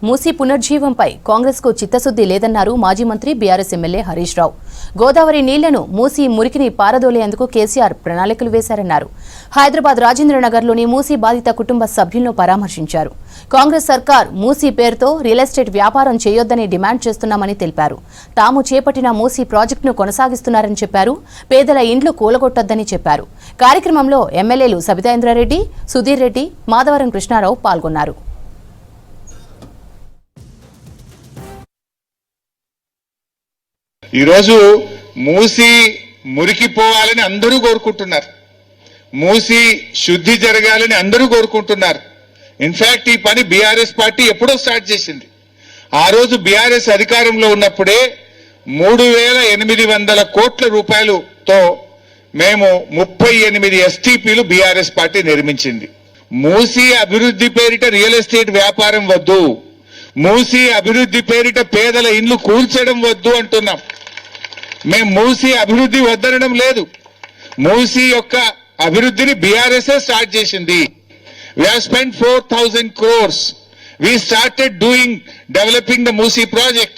మూసీ పునర్జీవంపై కాంగ్రెస్ కు చిత్తశుద్ది లేదన్నారు మాజీ మంత్రి బీఆర్ఎస్ ఎమ్మెల్యే హరీష్ రావు. గోదావరి నీళ్లను మూసీ మురికిని పారదోలేందుకు కేసీఆర్ ప్రణాళికలు వేశారన్నారు. హైదరాబాద్ రాజేంద్రనగర్లోని మూసీ బాధిత కుటుంబ సభ్యులను పరామర్శించారు. కాంగ్రెస్ సర్కార్ మూసీ పేరుతో రియల్ ఎస్టేట్ వ్యాపారం చేయొద్దని డిమాండ్ చేస్తున్నామని తెలిపారు. తాము చేపట్టిన మూసీ ప్రాజెక్టును కొనసాగిస్తున్నారని చెప్పారు. పేదల ఇండ్లు కూలగొట్టొద్దని చెప్పారు. కార్యక్రమంలో ఎమ్మెల్యేలు సబితా ఇంద్రారెడ్డి, సుధీర్ రెడ్డి, మాధవరం కృష్ణారావు పాల్గొన్నారు. ఈరోజు మూసీ మురికిపోవాలని అందరూ కోరుకుంటున్నారు. మూసీ శుద్ధి జరగాలని అందరూ కోరుకుంటున్నారు. ఇన్ఫాక్ట్ ఈ పని బీఆర్ఎస్ పార్టీ ఎప్పుడో స్టార్ట్ చేసింది. ఆ రోజు బీఆర్ఎస్ అధికారంలో ఉన్నప్పుడే 3,800 కోట్ల రూపాయలతో మేము 38 ఎస్టీపీలు బీఆర్ఎస్ పార్టీ నిర్మించింది. మూసీ అభివృద్ధి పేరిట రియల్ ఎస్టేట్ వ్యాపారం వద్దు, మూసీ అభివృద్ధి పేరిట పేదల ఇండ్లు కూల్చడం వద్దు అంటున్నాం. మేము మూసీ అభివృద్ధి వద్దనడం లేదు. మూసీ యొక్క అభివృద్ధిని బీఆర్ఎస్ స్టార్ట్ చేసింది. We have spent 4,000 crores. We started developing the Moosi project.